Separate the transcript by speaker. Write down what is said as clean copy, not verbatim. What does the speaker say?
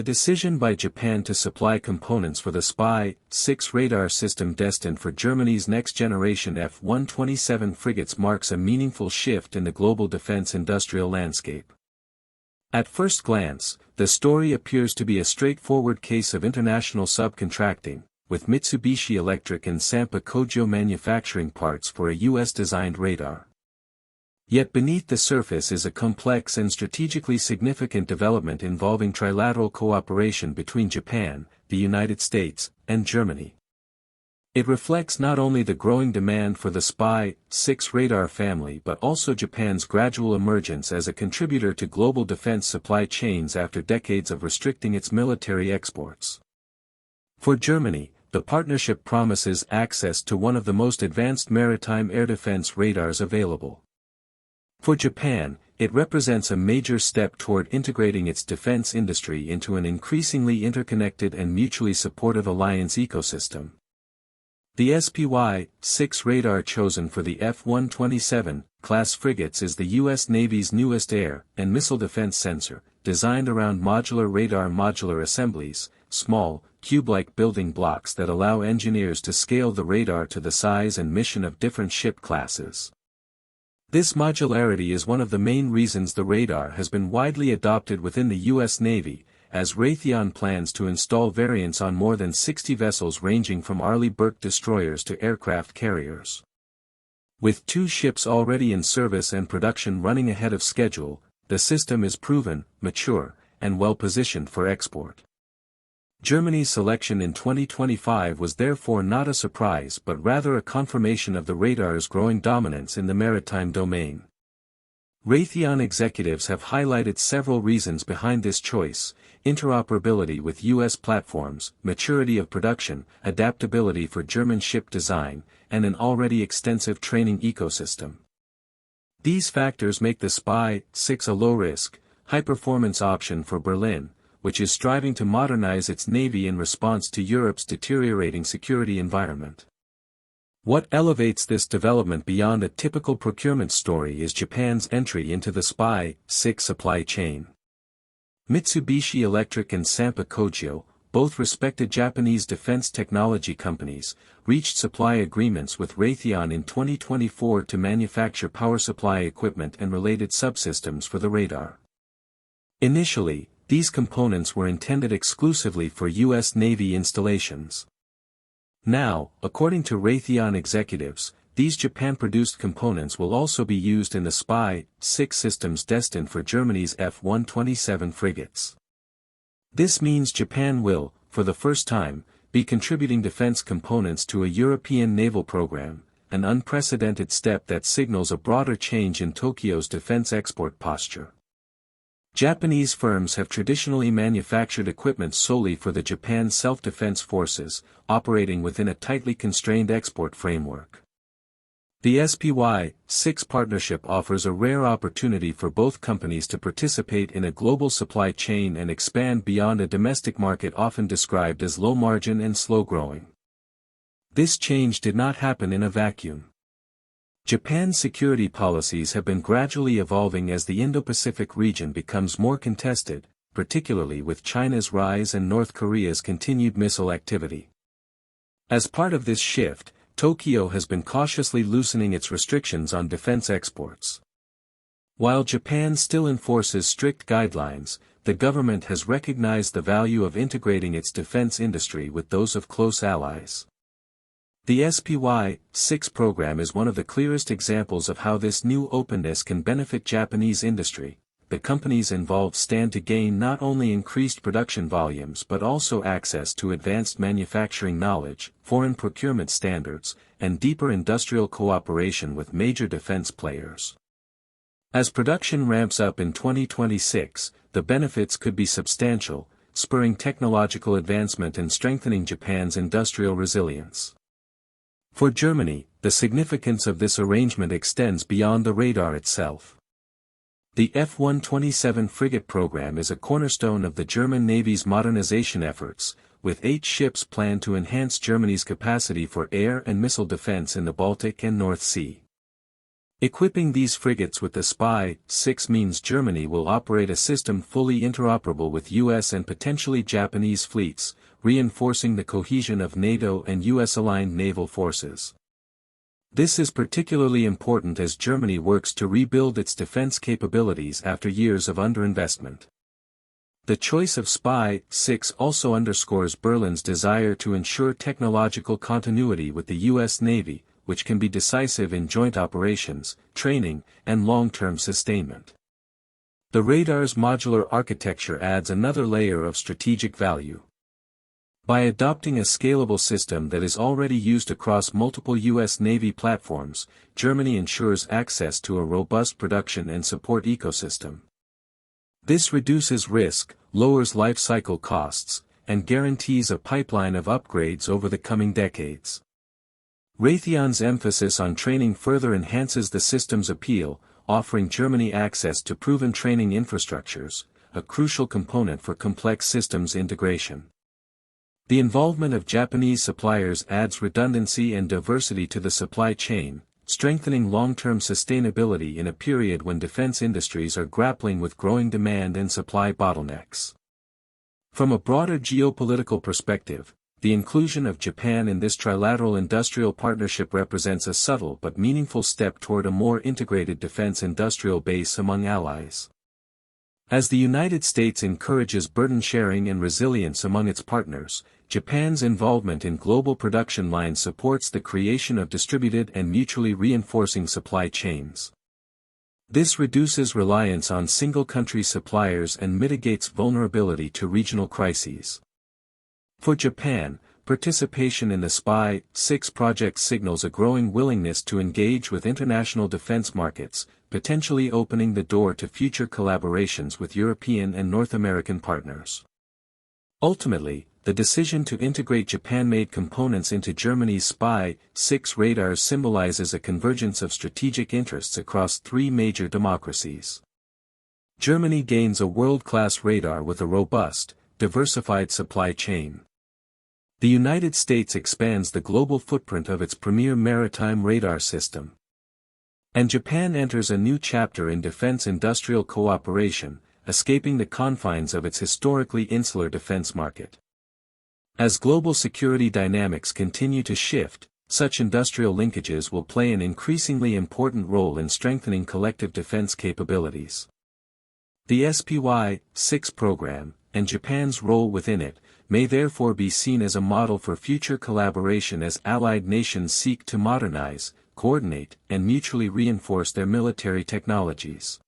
Speaker 1: The decision by Japan to supply components for the Spy-6 radar system destined for Germany's next-generation F127 frigates marks a meaningful shift in the global defense industrial landscape. At first glance, the story appears to be a straightforward case of international subcontracting, with Mitsubishi Electric and Sampa Kogyo manufacturing parts for a US-designed radar. Yet beneath the surface is a complex and strategically significant development involving trilateral cooperation between Japan, the United States, and Germany. It reflects not only the growing demand for the Spy-6 radar family but also Japan's gradual emergence as a contributor to global defense supply chains after decades of restricting its military exports. For Germany, the partnership promises access to one of the most advanced maritime air defense radars available. For Japan, it represents a major step toward integrating its defense industry into an increasingly interconnected and mutually supportive alliance ecosystem. The SPY-6 radar chosen for the F127 class frigates is the U.S. Navy's newest air and missile defense sensor, designed around modular assemblies, small, cube-like building blocks that allow engineers to scale the radar to the size and mission of different ship classes. This modularity is one of the main reasons the radar has been widely adopted within the U.S. Navy, as Raytheon plans to install variants on more than 60 vessels ranging from Arleigh Burke destroyers to aircraft carriers. With 2 ships already in service and production running ahead of schedule, the system is proven, mature, and well-positioned for export. Germany's selection in 2025 was therefore not a surprise but rather a confirmation of the radar's growing dominance in the maritime domain. Raytheon executives have highlighted several reasons behind this choice: interoperability with U.S. platforms, maturity of production, adaptability for German ship design, and an already extensive training ecosystem. These factors make the Spy-6 a low-risk, high-performance option for Berlin, which is striving to modernize its navy in response to Europe's deteriorating security environment. What elevates this development beyond a typical procurement story is Japan's entry into the Spy-6 supply chain. Mitsubishi Electric and Sampa Kogyo, both respected Japanese defense technology companies, reached supply agreements with Raytheon in 2024 to manufacture power supply equipment and related subsystems for the radar. Initially, these components were intended exclusively for U.S. Navy installations. Now, according to Raytheon executives, these Japan-produced components will also be used in the Spy-6 systems destined for Germany's F127 frigates. This means Japan will, for the first time, be contributing defense components to a European naval program, an unprecedented step that signals a broader change in Tokyo's defense export posture. Japanese firms have traditionally manufactured equipment solely for the Japan self-defense forces, operating within a tightly constrained export framework. The SPY-6 partnership offers a rare opportunity for both companies to participate in a global supply chain and expand beyond a domestic market often described as low-margin and slow-growing. This change did not happen in a vacuum. Japan's security policies have been gradually evolving as the Indo-Pacific region becomes more contested, particularly with China's rise and North Korea's continued missile activity. As part of this shift, Tokyo has been cautiously loosening its restrictions on defense exports. While Japan still enforces strict guidelines, the government has recognized the value of integrating its defense industry with those of close allies. The SPY-6 program is one of the clearest examples of how this new openness can benefit Japanese industry. The companies involved stand to gain not only increased production volumes but also access to advanced manufacturing knowledge, foreign procurement standards, and deeper industrial cooperation with major defense players. As production ramps up in 2026, the benefits could be substantial, spurring technological advancement and strengthening Japan's industrial resilience. For Germany, the significance of this arrangement extends beyond the radar itself. The F127 frigate program is a cornerstone of the German Navy's modernization efforts, with 8 ships planned to enhance Germany's capacity for air and missile defense in the Baltic and North Sea. Equipping these frigates with the SPY-6 means Germany will operate a system fully interoperable with US and potentially Japanese fleets, reinforcing the cohesion of NATO and US-aligned naval forces. This is particularly important as Germany works to rebuild its defense capabilities after years of underinvestment. The choice of SPY-6 also underscores Berlin's desire to ensure technological continuity with the US Navy, which can be decisive in joint operations, training, and long-term sustainment. The radar's modular architecture adds another layer of strategic value. By adopting a scalable system that is already used across multiple US Navy platforms, Germany ensures access to a robust production and support ecosystem. This reduces risk, lowers life cycle costs, and guarantees a pipeline of upgrades over the coming decades. Raytheon's emphasis on training further enhances the system's appeal, offering Germany access to proven training infrastructures, a crucial component for complex systems integration. The involvement of Japanese suppliers adds redundancy and diversity to the supply chain, strengthening long-term sustainability in a period when defense industries are grappling with growing demand and supply bottlenecks. From a broader geopolitical perspective, the inclusion of Japan in this trilateral industrial partnership represents a subtle but meaningful step toward a more integrated defense industrial base among allies. As the United States encourages burden sharing and resilience among its partners, Japan's involvement in global production lines supports the creation of distributed and mutually reinforcing supply chains. This reduces reliance on single-country suppliers and mitigates vulnerability to regional crises. For Japan, participation in the SPY-6 project signals a growing willingness to engage with international defense markets, potentially opening the door to future collaborations with European and North American partners. Ultimately, the decision to integrate Japan-made components into Germany's SPY-6 radars symbolizes a convergence of strategic interests across three major democracies. Germany gains a world-class radar with a robust, diversified supply chain. The United States expands the global footprint of its premier maritime radar system. And Japan enters a new chapter in defense industrial cooperation, escaping the confines of its historically insular defense market. As global security dynamics continue to shift, such industrial linkages will play an increasingly important role in strengthening collective defense capabilities. The SPY-6 program, and Japan's role within it, may therefore be seen as a model for future collaboration as allied nations seek to modernize, coordinate, and mutually reinforce their military technologies.